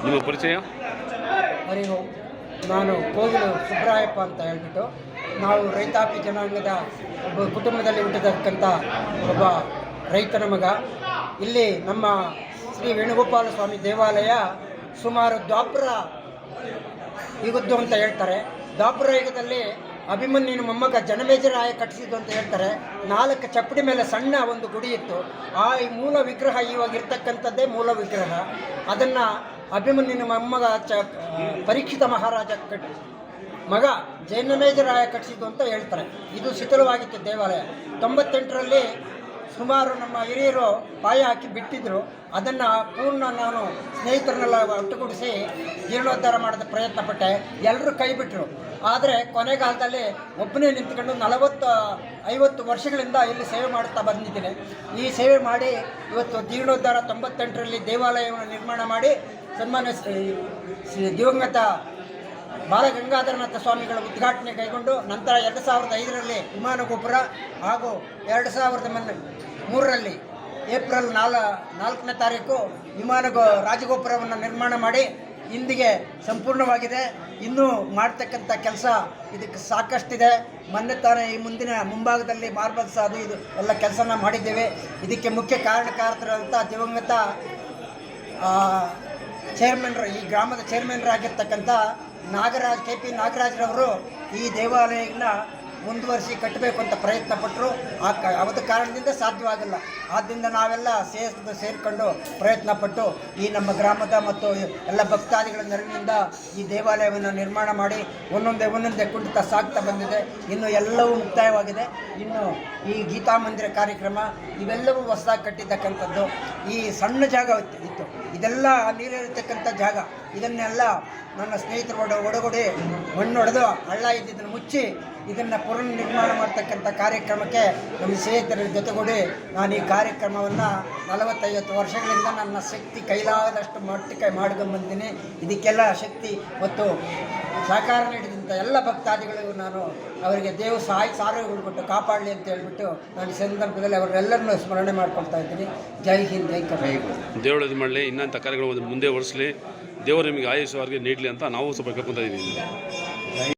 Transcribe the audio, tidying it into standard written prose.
ನಿಮ್ಮ ಪರಿಚಯ? ಹರಿ ಓಂ. ನಾನು ಕೋಗಿಲು ಸುಬ್ರಾಯಪ್ಪ ಅಂತ ಹೇಳ್ಬಿಟ್ಟು, ನಾವು ರೈತಾಪಿ ಜನಾಂಗದ ಒಬ್ಬ ಕುಟುಂಬದಲ್ಲಿ ಹುಟ್ಟಿದಕ್ಕಂಥ ಒಬ್ಬ ರೈತನ ಮಗ. ಇಲ್ಲಿ ನಮ್ಮ ಶ್ರೀ ವೇಣುಗೋಪಾಲ ಸ್ವಾಮಿ ದೇವಾಲಯ ಸುಮಾರು ದ್ವಾಪರ ಯುಗದ್ದು ಅಂತ ಹೇಳ್ತಾರೆ. ದ್ವಾಪರ ಯುಗದಲ್ಲಿ ಅಭಿಮನ್ಯುನ ಮೊಮ್ಮಗ ಜನಮೇಜರಾಯ ಕಟ್ಟಿಸಿದ್ದು ಅಂತ ಹೇಳ್ತಾರೆ. 4 ಚಪ್ಪಡಿ ಮೇಲೆ ಸಣ್ಣ ಒಂದು ಗುಡಿ ಇತ್ತು. ಈ ಮೂಲ ವಿಗ್ರಹ ಇವಾಗ ಇರ್ತಕ್ಕಂಥದ್ದೇ ಮೂಲ ವಿಗ್ರಹ. ಅದನ್ನು ಅಭಿಮನ್ಯುನ ಮೊಮ್ಮಗ ಪರೀಕ್ಷಿತ ಮಹಾರಾಜ ಮಗ ಜನಮೇಜರಾಯ ಕಟ್ಟಿಸಿದ್ದು ಅಂತ ಹೇಳ್ತಾರೆ. ಇದು ಶಿಥಿಲವಾಗಿತ್ತು ದೇವಾಲಯ. 98ರಲ್ಲಿ ಸುಮಾರು ನಮ್ಮ ಹಿರಿಯರು ಪಾಯ ಹಾಕಿ ಬಿಟ್ಟಿದ್ದರು. ಅದನ್ನು ಪೂರ್ಣ ನಾನು ಸ್ನೇಹಿತರನ್ನೆಲ್ಲ ಒಟ್ಟುಗೂಡಿಸಿ ಜೀರ್ಣೋದ್ಧಾರ ಮಾಡೋದ ಪ್ರಯತ್ನ ಪಟ್ಟೆ. ಎಲ್ಲರೂ ಕೈ ಬಿಟ್ಟರು. ಆದರೆ ಕೊನೆಗಾಲದಲ್ಲಿ ಒಬ್ಬನೇ ನಿಂತ್ಕೊಂಡು 40-50 ವರ್ಷಗಳಿಂದ ಇಲ್ಲಿ ಸೇವೆ ಮಾಡುತ್ತಾ ಬಂದಿದ್ದೀನಿ. ಈ ಸೇವೆ ಮಾಡಿ ಇವತ್ತು ಜೀರ್ಣೋದ್ಧಾರ 98ರಲ್ಲಿ ದೇವಾಲಯವನ್ನು ನಿರ್ಮಾಣ ಮಾಡಿ ಸನ್ಮಾನ್ಯ ದಿವಂಗತ ಬಾಲಗಂಗಾಧರನಾಥ ಸ್ವಾಮಿಗಳ ಉದ್ಘಾಟನೆ ಕೈಗೊಂಡು ನಂತರ 2005ರಲ್ಲಿ ವಿಮಾನ ಗೋಪುರ ಹಾಗೂ 2003ರಲ್ಲಿ ಏಪ್ರಿಲ್ 4ನೇ ತಾರೀಕು ರಾಜಗೋಪುರವನ್ನು ನಿರ್ಮಾಣ ಮಾಡಿ ಇಂದಿಗೆ ಸಂಪೂರ್ಣವಾಗಿದೆ. ಇನ್ನೂ ಮಾಡ್ತಕ್ಕಂಥ ಕೆಲಸ ಇದಕ್ಕೆ ಸಾಕಷ್ಟಿದೆ. ಮೊನ್ನೆ ತಾನೇ ಈ ಮುಂಭಾಗದಲ್ಲಿ ಮಾರ್ಬಲ್ಸ್ ಅದು ಇದು ಎಲ್ಲ ಕೆಲಸನ ಮಾಡಿದ್ದೇವೆ. ಇದಕ್ಕೆ ಮುಖ್ಯ ಕಾರಣಕರ್ತರಂಥ ದಿವಂಗತ ಈ ಗ್ರಾಮದ ಚೇರ್ಮನ್ರಾಗಿರ್ತಕ್ಕಂಥ KP ನಾಗರಾಜ್ರವರು ಈ ದೇವಾಲಯನ ಮುಂದುವರಿಸಿ ಕಟ್ಟಬೇಕು ಅಂತ ಪ್ರಯತ್ನ ಪಟ್ಟರು. ಅವತ್ತು ಕಾರಣದಿಂದ ಸಾಧ್ಯವಾಗಿಲ್ಲ. ಆದ್ದರಿಂದ ನಾವೆಲ್ಲ ಸೇರಿಕೊಂಡು ಪ್ರಯತ್ನ ಪಟ್ಟು ಈ ನಮ್ಮ ಗ್ರಾಮದ ಮತ್ತು ಎಲ್ಲ ಭಕ್ತಾದಿಗಳ ನೆರವಿನಿಂದ ಈ ದೇವಾಲಯವನ್ನು ನಿರ್ಮಾಣ ಮಾಡಿ ಒಂದೊಂದೇ ಕುಂಠಿತ ಸಾಗ್ತಾ ಬಂದಿದೆ. ಇನ್ನು ಎಲ್ಲವೂ ಮುಕ್ತಾಯವಾಗಿದೆ. ಇನ್ನು ಈ ಗೀತಾ ಮಂದಿರ ಕಾರ್ಯಕ್ರಮ ಇವೆಲ್ಲವೂ ಹೊಸದಾಗಿ ಕಟ್ಟಿದ್ದಕ್ಕಂಥದ್ದು. ಈ ಸಣ್ಣ ಜಾಗ ಇತ್ತು, ಇದೆಲ್ಲ ನೀರಿರತಕ್ಕಂಥ ಜಾಗ. ಇದನ್ನೆಲ್ಲ ನನ್ನ ಸ್ನೇಹಿತರು ಒಡಗೂಡಿ ಮಣ್ಣೊಡೆದು ಹಳ್ಳ ಇದ್ದಿದ್ದನ್ನು ಮುಚ್ಚಿ ಇದನ್ನು ಪುನರ್ ನಿರ್ಮಾಣ ಮಾಡ್ತಕ್ಕಂಥ ಕಾರ್ಯಕ್ರಮಕ್ಕೆ ನಮ್ಮ ಸ್ನೇಹಿತರ ಜೊತೆಗೂಡಿ ನಾನು ಈ ಕಾರ್ಯಕ್ರಮವನ್ನು 40-50 ವರ್ಷಗಳಿಂದ ನನ್ನ ಶಕ್ತಿ ಕೈಲಾದಷ್ಟು ಮಟ್ಟಿಗೆ ಮಾಡ್ಕೊಂಡ್ಬಂದಿನಿ. ಇದಕ್ಕೆಲ್ಲ ಶಕ್ತಿ ಮತ್ತು ಸಹಕಾರ ನೀಡಿದಂಥ ಎಲ್ಲ ಭಕ್ತಾದಿಗಳಿಗೂ ನಾನು ಅವರಿಗೆ ದೇವರು ಸಾರೋಗಳು ಕೊಟ್ಟು ಕಾಪಾಡಲಿ ಅಂತ ಹೇಳ್ಬಿಟ್ಟು ನಾನು ಈ ಸಂದರ್ಭದಲ್ಲಿ ಅವರೆಲ್ಲರನ್ನೂ ಸ್ಮರಣೆ ಮಾಡ್ಕೊಳ್ತಾ ಇದ್ದೀನಿ. ಜೈ ಹಿಂದ್, ಜೈ ಕರ್ನಾಟಕ. ದೇವಳದ ಮಾಡಲಿ, ಇನ್ನಂಥ ಕಾರ್ಯಗಳು ಮುಂದೆ ಓಡಿಸಲಿ, ದೇವರು ನಿಮಗೆ ಆಯುಷ್ಯವಾಗಿ ನೀಡಲಿ ಅಂತ ನಾವು ಸ್ವಲ್ಪ ಕೇಳ್ಕೊತಾ ಇದ್ದೀವಿ.